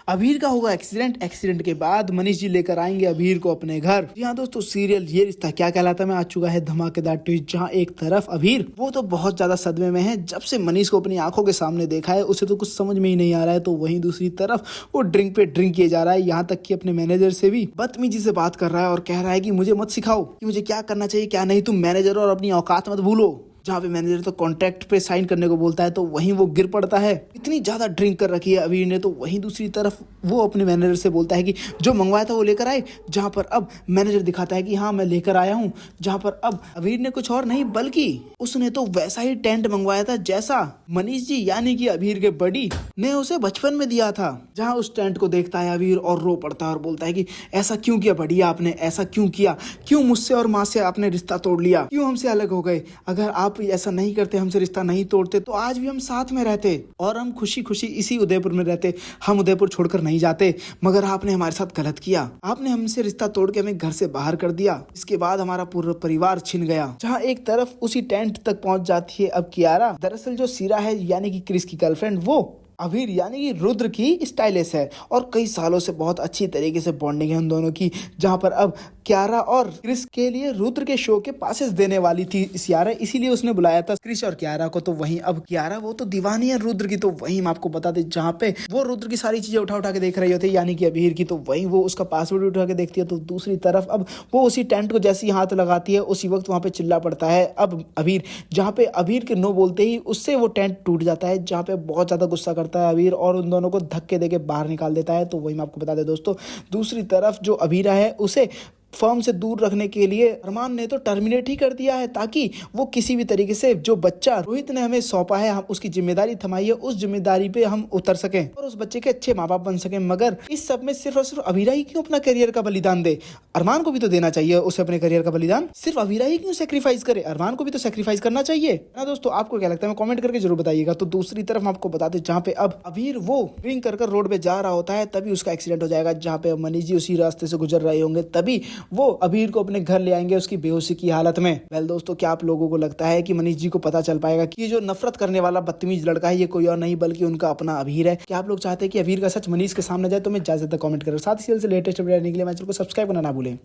अबीर का होगा एक्सीडेंट। एक्सीडेंट के बाद मनीष जी लेकर आएंगे अबीर को अपने घर। जी हाँ दोस्तों, सीरियल ये रिश्ता क्या कहलाता में आ चुका है धमाकेदार ट्विस्ट, जहाँ एक तरफ अबीर वो तो बहुत ज्यादा सदमे में है, जब से मनीष को अपनी आंखों के सामने देखा है उसे तो कुछ समझ में ही नहीं आ रहा है। तो वहीं दूसरी तरफ वो ड्रिंक पे ड्रिंक किए जा रहा है, यहाँ तक कि अपने मैनेजर से भी बदतमीजी से बात कर रहा है और कह रहा है कि मुझे मत सिखाओ कि मुझे क्या करना चाहिए क्या नहीं, तुम मैनेजर और अपनी औकात मत भूलो। जहाँ पे मैनेजर तो कॉन्ट्रैक्ट पे साइन करने को बोलता है तो वहीं वो गिर पड़ता है। इतनी ज्यादा ड्रिंक कर रखी है अबीर ने। तो वहीं दूसरी तरफ वो अपने मैनेजर से बोलता है कि जो मंगवाया था वो लेकर आए, जहाँ पर अब मैनेजर दिखाता है कि हाँ मैं लेकर आया हूँ। जहाँ पर अब अबीर ने कुछ और नहीं बल्कि उसने तो वैसा ही टेंट मंगवाया था जैसा मनीष जी यानी कि अबीर के बड़ी ने उसे बचपन में दिया था। जहाँ उस टेंट को देखता है अबीर और रो पड़ता है और बोलता है कि ऐसा क्यों किया बढ़िया आपने, ऐसा क्यों किया, क्यों मुझसे और माँ से आपने रिश्ता तोड़ लिया, क्यों हमसे अलग हो गए। अगर आप ऐसा नहीं करते, हमसे रिश्ता नहीं तोड़ते तो आज भी हम साथ में रहते और हम खुशी खुशी इसी उदयपुर में रहते। हम उदयपुर छोड़कर नहीं जाते, मगर आपने हमारे साथ गलत किया। आपने हमसे रिश्ता तोड़ के हमें घर से बाहर कर दिया। इसके बाद हमारा पूरा परिवार छिन गया। जहाँ एक तरफ उसी टेंट तक पहुंच जाती है अब कियारा। दरअसल जो सीरा है यानी कि क्रिस की गर्लफ्रेंड, वो अबीर यानी कि रुद्र की स्टाइलिश है और कई सालों से बहुत अच्छी तरीके से बॉन्डिंग है उन दोनों की। जहां पर अब क्यारा और क्रिस के लिए रुद्र के शो के पासेस देने वाली थी सियारा, इसीलिए उसने बुलाया था क्रिस और क्यारा को। तो वहीं अब क्यारा वो तो दीवानी है रुद्र की। तो वहीं हम आपको बता दें जहाँ पे वो रुद्र की सारी चीजें उठा उठा के देख रही होती है यानी कि अबीर की, तो वहीं वो उसका पासवर्ड उठा के देखती है। तो दूसरी तरफ अब वो उसी टेंट को जैसे ही हाथ लगाती है उसी वक्त वहां पे चिल्ला पड़ता है अब अबीर। जहाँ पे अबीर के नो बोलते ही उससे वो टेंट टूट जाता है, जहाँ पे बहुत ज्यादा गुस्सा करता है अबीर और उन दोनों को धक्के देके बाहर निकाल देता है। तो वही मैं आपको बता दें दोस्तों, दूसरी तरफ जो अबीरा है उसे फर्म से दूर रखने के लिए अरमान ने तो टर्मिनेट ही कर दिया है, ताकि वो किसी भी तरीके से जो बच्चा रोहित ने हमें सौंपा है, हम उसकी जिम्मेदारी थमाई है, उस जिम्मेदारी पे हम उतर सकें और उस बच्चे के अच्छे माँ बाप बन सकें। मगर इस सब में सिर्फ और सिर्फ अबीरा ही क्यों अपना करियर का बलिदान दे? अरमान को भी तो देना चाहिए उसे अपने करियर का बलिदान। सिर्फ अबीरा ही क्यों सेक्रीफाइस करे? अरमान को भी तो सेक्रीफाइस करना चाहिए ना दोस्तों। आपको क्या लगता है? कमेंट करके जरूर बताइएगा। तो दूसरी तरफ हम आपको बता दें जहाँ पे अब अबीर वो ड्रिंक कर रोड पे जा रहा होता है तभी उसका एक्सीडेंट हो जाएगा। जहाँ पे मनीष जी उसी रास्ते से गुजर रहे होंगे तभी वो अबीर अपने घर ले आएंगे उसकी बेहोशी की हालत में। वेल दोस्तों, क्या आप लोगों को लगता है कि मनीष जी को पता चल पाएगा कि ये जो नफरत करने वाला बदतमीज लड़का है ये कोई और नहीं बल्कि उनका अपना अबीर है? क्या आप लोग चाहते हैं कि अबीर का सच मनीष के सामने जाए? तो मैं ज्यादा कमेंट करें। साथ ही से लेटेस्ट अपडेट के लिए मैं चैनल को सब्सक्राइब करना ना भूलें।